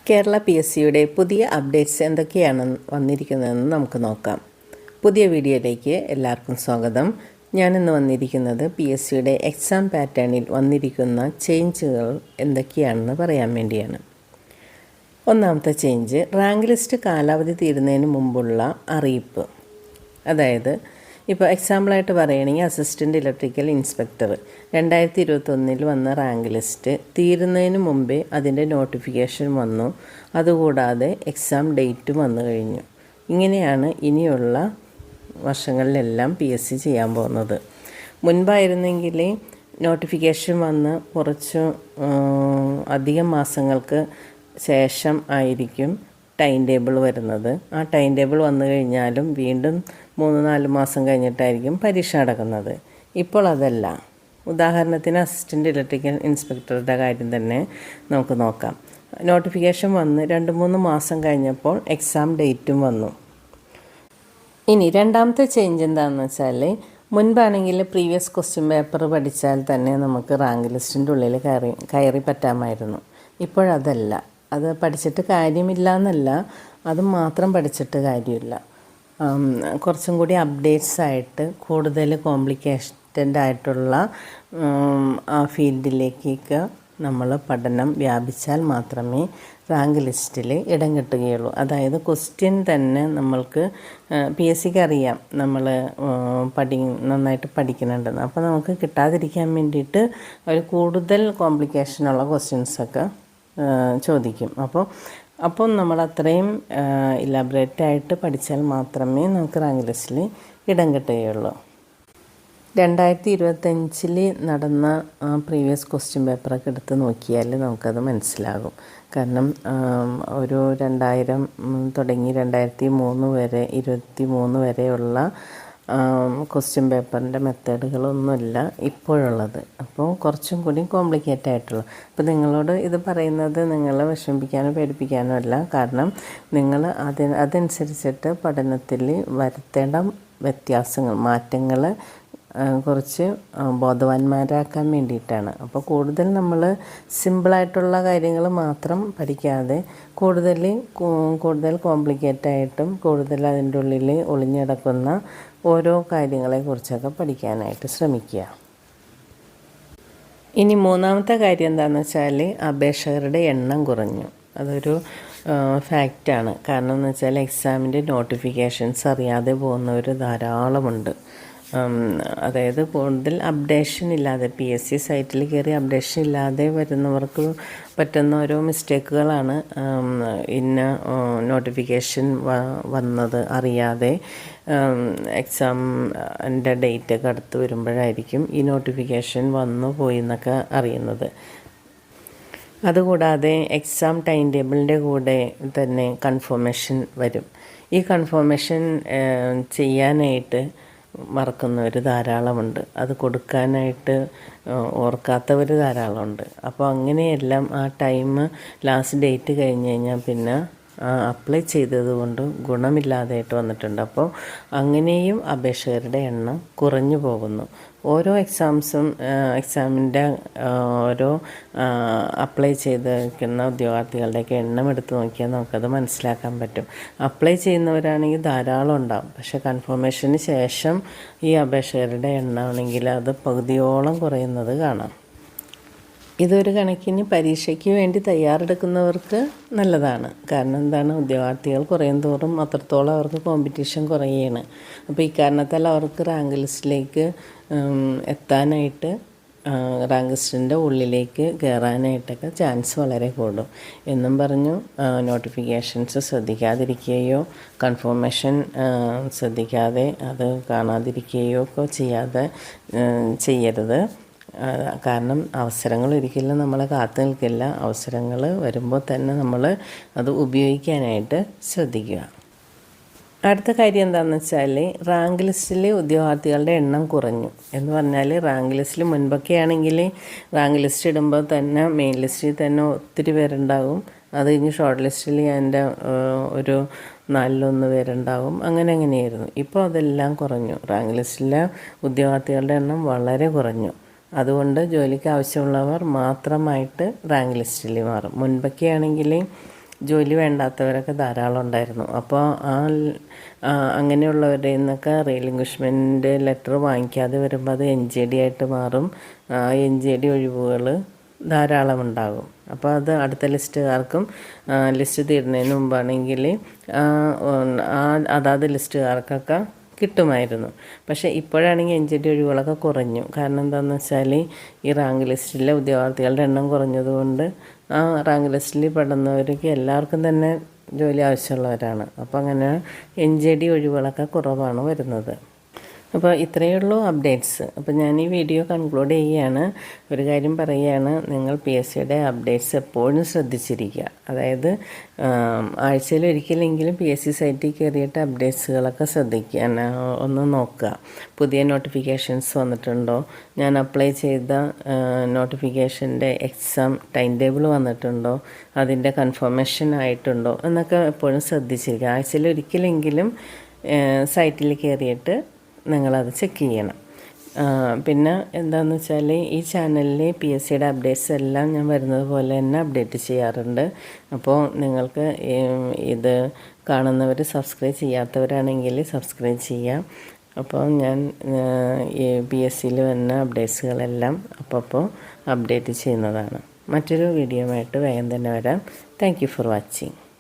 കേരള PSCയുടെ പുതിയ അപ്ഡേറ്റ്സ് എന്തൊക്കെയാണ് വന്നിരിക്കുന്നതെന്ന് നമുക്ക് നോക്കാം. പുതിയ വീഡിയോയിലേക്ക് എല്ലാവർക്കും സ്വാഗതം. ഞാനിന്ന് വന്നിരിക്കുന്നത് PSCയുടെ എക്സാം പാറ്റേണിൽ വന്നിരിക്കുന്ന ചേഞ്ചുകൾ എന്തൊക്കെയാണെന്ന് പറയാൻ വേണ്ടിയാണ്. ഒന്നാമത്തെ ചേഞ്ച്, റാങ്ക് ലിസ്റ്റ് കാലാവധി തീരുന്നതിന് മുമ്പുള്ള അറിയിപ്പ്. അതായത് ഇപ്പോൾ എക്സാമ്പിളായിട്ട് പറയുകയാണെങ്കിൽ അസിസ്റ്റൻ്റ് ഇലക്ട്രിക്കൽ ഇൻസ്പെക്ടർ 2021 വന്ന റാങ്ക് ലിസ്റ്റ് തീരുന്നതിന് മുമ്പേ അതിൻ്റെ നോട്ടിഫിക്കേഷൻ വന്നു. അതുകൂടാതെ എക്സാം ഡേറ്റും വന്നു കഴിഞ്ഞു. ഇങ്ങനെയാണ് ഇനിയുള്ള വർഷങ്ങളിലെല്ലാം PSC ചെയ്യാൻ പോകുന്നത്. മുൻപായിരുന്നെങ്കിൽ നോട്ടിഫിക്കേഷൻ വന്ന് കുറച്ച് അധികം മാസങ്ങൾക്ക് ശേഷം ആയിരിക്കും ടൈം ടേബിൾ വരുന്നത്. ആ ടൈം ടേബിൾ വന്നു കഴിഞ്ഞാലും വീണ്ടും 3-4 മാസം കഴിഞ്ഞിട്ടായിരിക്കും പരീക്ഷ നടക്കുന്നത്. ഇപ്പോൾ അതല്ല. ഉദാഹരണത്തിന് അസിസ്റ്റൻ്റ് ഇലക്ട്രിക്കൽ ഇൻസ്പെക്ടറുടെ കാര്യം തന്നെ നമുക്ക് നോക്കാം. നോട്ടിഫിക്കേഷൻ വന്ന് 2-3 മാസം കഴിഞ്ഞപ്പോൾ എക്സാം ഡേറ്റും വന്നു. ഇനി രണ്ടാമത്തെ ചേഞ്ച് എന്താണെന്ന് വെച്ചാൽ, മുൻപാണെങ്കിൽ പ്രീവിയസ് ക്വസ്റ്റ്യൻ പേപ്പർ പഠിച്ചാൽ തന്നെ നമുക്ക് റാങ്ക് ലിസ്റ്റിൻ്റെ ഉള്ളിൽ കയറി പറ്റാമായിരുന്നു. ഇപ്പോഴതല്ല. അത് പഠിച്ചിട്ട് കാര്യമില്ല എന്നല്ല, അത് മാത്രം പഠിച്ചിട്ട് കാര്യമില്ല. കുറച്ചും കൂടി അപ്ഡേറ്റ്സ് ആയിട്ട് കൂടുതൽ കോംപ്ലിക്കേറ്റഡ് ആയിട്ടുള്ള ആ ഫീൽഡിലേക്കൊക്കെ നമ്മൾ പഠനം വ്യാപിച്ചാൽ മാത്രമേ റാങ്ക് ലിസ്റ്റിൽ ഇടം കിട്ടുകയുള്ളൂ. അതായത് ക്വസ്റ്റ്യൻ തന്നെ നമ്മൾക്ക് PSCക്ക് അറിയാം നമ്മൾ നന്നായിട്ട് പഠിക്കുന്നുണ്ടെന്ന്. അപ്പോൾ നമുക്ക് കിട്ടാതിരിക്കാൻ വേണ്ടിയിട്ട് ഒരു കൂടുതൽ കോംപ്ലിക്കേഷനുള്ള ക്വസ്റ്റ്യൻസൊക്കെ ചോദിക്കും. അപ്പോൾ നമ്മൾ അത്രയും ഇലാബറേറ്റായിട്ട് പഠിച്ചാൽ മാത്രമേ നമുക്ക് റാങ്ക് ലിസ്റ്റിൽ ഇടം കിട്ടുകയുള്ളൂ. 2025 നടന്ന പ്രീവിയസ് ക്വസ്റ്റ്യൻ പേപ്പറൊക്കെ എടുത്ത് നോക്കിയാൽ നമുക്കത് മനസ്സിലാകും. കാരണം ഒരു 2000 തുടങ്ങി 2003 വരെ 23 വരെയുള്ള ക്വസ്റ്റ്യൻ പേപ്പറിൻ്റെ മെത്തേഡുകളൊന്നുമില്ല ഇപ്പോഴുള്ളത്. അപ്പോൾ കുറച്ചും കൂടി കോംപ്ലിക്കേറ്റഡ് ആയിട്ടുള്ള. അപ്പോൾ നിങ്ങളോട് ഇത് പറയുന്നത് നിങ്ങളെ വിഷമിപ്പിക്കാനോ പേടിപ്പിക്കാനോ അല്ല. കാരണം നിങ്ങൾ അതനുസരിച്ചിട്ട് പഠനത്തിൽ വരുത്തേണ്ട വ്യത്യാസങ്ങൾ, മാറ്റങ്ങൾ കുറച്ച് ബോധവാന്മാരാക്കാൻ വേണ്ടിയിട്ടാണ്. അപ്പോൾ കൂടുതൽ നമ്മൾ സിമ്പിളായിട്ടുള്ള കാര്യങ്ങൾ മാത്രം പഠിക്കാതെ കൂടുതൽ കോംപ്ലിക്കേറ്റായിട്ടും കൂടുതൽ അതിൻ്റെ ഉള്ളിൽ ഒളിഞ്ഞിടക്കുന്ന ഓരോ കാര്യങ്ങളെക്കുറിച്ചൊക്കെ പഠിക്കാനായിട്ട് ശ്രമിക്കുക. ഇനി മൂന്നാമത്തെ കാര്യം എന്താണെന്ന് വെച്ചാൽ, അപേക്ഷകരുടെ എണ്ണം കുറഞ്ഞു. അതൊരു ഫാക്റ്റാണ്. കാരണം എന്ന് വെച്ചാൽ എക്സാമിൻ്റെ നോട്ടിഫിക്കേഷൻസ് അറിയാതെ പോകുന്നവർ ധാരാളമുണ്ട്. അതായത് കൂടുതൽ അപ്ഡേഷൻ ഇല്ലാതെ PSC സൈറ്റിൽ കയറി അപ്ഡേഷൻ ഇല്ലാതെ വരുന്നവർക്ക് പറ്റുന്ന ഓരോ മിസ്റ്റേക്കുകളാണ്. ഇന്ന നോട്ടിഫിക്കേഷൻ വന്നത് അറിയാതെ എക്സാമിൻ്റെ ഡേറ്റൊക്കെ അടുത്ത് വരുമ്പോഴായിരിക്കും ഈ നോട്ടിഫിക്കേഷൻ വന്നു പോയി എന്നൊക്കെ അറിയുന്നത്. അതുകൂടാതെ എക്സാം ടൈം ടേബിളിൻ്റെ കൂടെ തന്നെ കൺഫർമേഷൻ വരും. ഈ കൺഫർമേഷൻ ചെയ്യാനായിട്ട് മറക്കുന്നവർ ധാരാളമുണ്ട്. അത് കൊടുക്കാനായിട്ട് ഓർക്കാത്തവർ ധാരാളമുണ്ട്. അപ്പോൾ അങ്ങനെയെല്ലാം ആ ടൈം ലാസ്റ്റ് ഡേറ്റ് കഴിഞ്ഞ് കഴിഞ്ഞാൽ പിന്നെ അപ്ലൈ ചെയ്തതുകൊണ്ട് ഗുണമില്ലാതായിട്ട് വന്നിട്ടുണ്ട്. അപ്പോൾ അങ്ങനെയും അപേക്ഷകരുടെ എണ്ണം കുറഞ്ഞു പോകുന്നു. ഓരോ എക്സാമിൻ്റെ ഓരോ അപ്ലൈ ചെയ്തിരിക്കുന്ന ഉദ്യോഗാർത്ഥികളുടെയൊക്കെ എണ്ണം എടുത്ത് നോക്കിയാൽ നമുക്കത് മനസ്സിലാക്കാൻ പറ്റും. അപ്ലൈ ചെയ്യുന്നവരാണെങ്കിൽ ധാരാളം ഉണ്ടാകും. പക്ഷേ കൺഫർമേഷന് ശേഷം ഈ അപേക്ഷകരുടെ എണ്ണമാണെങ്കിൽ അത് പകുതിയോളം കുറയുന്നത് കാണാം. ഇതൊരു കണക്കിന് പരീക്ഷയ്ക്ക് വേണ്ടി തയ്യാറെടുക്കുന്നവർക്ക് നല്ലതാണ്. കാരണം എന്താണ്, ഉദ്യോഗാർത്ഥികൾ കുറയും തോറും അത്രത്തോളം അവർക്ക് കോമ്പറ്റീഷൻ കുറയുകയാണ്. അപ്പോൾ ഈ കാരണത്താൽ അവർക്ക് റാങ്ക് ലിസ്റ്റിലേക്ക് എത്താനായിട്ട്, റാങ്ക് ലിസ്റ്റിൻ്റെ ഉള്ളിലേക്ക് കയറാനായിട്ടൊക്കെ ചാൻസ് വളരെ കൂടും. എന്നും പറഞ്ഞു നോട്ടിഫിക്കേഷൻസ് ശ്രദ്ധിക്കാതിരിക്കുകയോ കൺഫർമേഷൻ ശ്രദ്ധിക്കാതെ അത് കാണാതിരിക്കുകയോ ഒക്കെ ചെയ്യരുത്. കാരണം അവസരങ്ങൾ ഒരിക്കലും നമ്മളെ കാത്തു നിൽക്കില്ല. അവസരങ്ങൾ വരുമ്പോൾ തന്നെ നമ്മൾ അത് ഉപയോഗിക്കാനായിട്ട് ശ്രദ്ധിക്കുക. അടുത്ത കാര്യം എന്താണെന്ന് വെച്ചാൽ, റാങ്ക് ലിസ്റ്റിൽ ഉദ്യോഗാർത്ഥികളുടെ എണ്ണം കുറഞ്ഞു എന്ന് പറഞ്ഞാൽ, റാങ്ക് ലിസ്റ്റിൽ മുൻപൊക്കെ ആണെങ്കിൽ റാങ്ക് ലിസ്റ്റ് ഇടുമ്പോൾ തന്നെ മെയിൻ ലിസ്റ്റിൽ തന്നെ ഒത്തിരി പേരുണ്ടാകും. അത് കഴിഞ്ഞ് ഷോർട്ട് ലിസ്റ്റിൽ എൻ്റെ ഒരു 4-1 പേരുണ്ടാകും. അങ്ങനെയായിരുന്നു. ഇപ്പോൾ അതെല്ലാം കുറഞ്ഞു. റാങ്ക് ലിസ്റ്റിലെ ഉദ്യോഗാർത്ഥികളുടെ എണ്ണം വളരെ കുറഞ്ഞു. അതുകൊണ്ട് ജോലിക്ക് ആവശ്യമുള്ളവർ മാത്രമായിട്ട് റാങ്ക് ലിസ്റ്റിൽ മാറും. മുൻപൊക്കെ ആണെങ്കിൽ ജോലി വേണ്ടാത്തവരൊക്കെ ധാരാളം ഉണ്ടായിരുന്നു. അപ്പോൾ അങ്ങനെയുള്ളവരുടെ നിന്നൊക്കെ റീലിംഗ്വിഷ്മെൻറ്റ് ലെറ്റർ വാങ്ങിക്കാതെ വരുമ്പോൾ അത് NJD ആയിട്ട് മാറും. NJD ഒഴിവുകൾ ധാരാളം ഉണ്ടാകും. അപ്പോൾ അത് അടുത്ത ലിസ്റ്റുകാർക്കും ലിസ്റ്റ് തീരുന്നതിന് മുമ്പാണെങ്കിൽ അതാത് ലിസ്റ്റുകാർക്കൊക്കെ കിട്ടുമായിരുന്നു. പക്ഷേ ഇപ്പോഴാണെങ്കിൽ NJD ഒഴിവുകളൊക്കെ കുറഞ്ഞു. കാരണം എന്താണെന്ന് വെച്ചാൽ ഈ റാങ്ക് ലിസ്റ്റിലെ ഉദ്യോഗാർത്ഥികളുടെ എണ്ണം കുറഞ്ഞതുകൊണ്ട് ആ റാങ്ക് ലിസ്റ്റിൽ പെടുന്നവർക്ക് എല്ലാവർക്കും തന്നെ ജോലി ആവശ്യമുള്ളവരാണ്. അപ്പോൾ അങ്ങനെ NJD ഒഴിവുകളൊക്കെ കുറവാണ് വരുന്നത്. അപ്പോൾ ഇത്രയേ ഉള്ളൂ അപ്ഡേറ്റ്സ്. അപ്പോൾ ഞാൻ ഈ വീഡിയോ കൺക്ലൂഡ് ചെയ്യുകയാണ്. ഒരു കാര്യം പറയുകയാണ്, നിങ്ങൾ PSCയുടെ അപ്ഡേറ്റ്സ് എപ്പോഴും ശ്രദ്ധിച്ചിരിക്കുക. അതായത് ആഴ്ചയിൽ ഒരിക്കലെങ്കിലും PSC സൈറ്റിൽ കയറിയിട്ട് അപ്ഡേറ്റ്സുകളൊക്കെ ശ്രദ്ധിക്കാൻ ഒന്ന് നോക്കുക. പുതിയ നോട്ടിഫിക്കേഷൻസ് വന്നിട്ടുണ്ടോ, ഞാൻ അപ്ലൈ ചെയ്ത നോട്ടിഫിക്കേഷൻ്റെ എക്സാം ടൈം ടേബിൾ വന്നിട്ടുണ്ടോ, അതിൻ്റെ കൺഫർമേഷൻ ആയിട്ടുണ്ടോ എന്നൊക്കെ എപ്പോഴും ശ്രദ്ധിച്ചിരിക്കുക. ആഴ്ചയിൽ ഒരിക്കലെങ്കിലും സൈറ്റിൽ കയറിയിട്ട് നിങ്ങളത് ചെക്ക് ചെയ്യണം. പിന്നെ എന്താണെന്ന് വെച്ചാൽ ഈ ചാനലിൽ PSCയുടെ അപ്ഡേറ്റ്സ് എല്ലാം ഞാൻ വരുന്നത് പോലെ തന്നെ അപ്ഡേറ്റ് ചെയ്യാറുണ്ട്. അപ്പോൾ നിങ്ങൾക്ക് ഇത് കാണുന്നവർ സബ്സ്ക്രൈബ് ചെയ്യാത്തവരാണെങ്കിൽ സബ്സ്ക്രൈബ് ചെയ്യാം. അപ്പോൾ ഞാൻ ഈ PSCയിൽ വരുന്ന അപ്ഡേറ്റ്സുകളെല്ലാം അപ്പോൾ അപ്ഡേറ്റ് ചെയ്യുന്നതാണ്. മറ്റൊരു വീഡിയോയുമായിട്ട് വേഗം തന്നെ വരാം. Thank you for watching.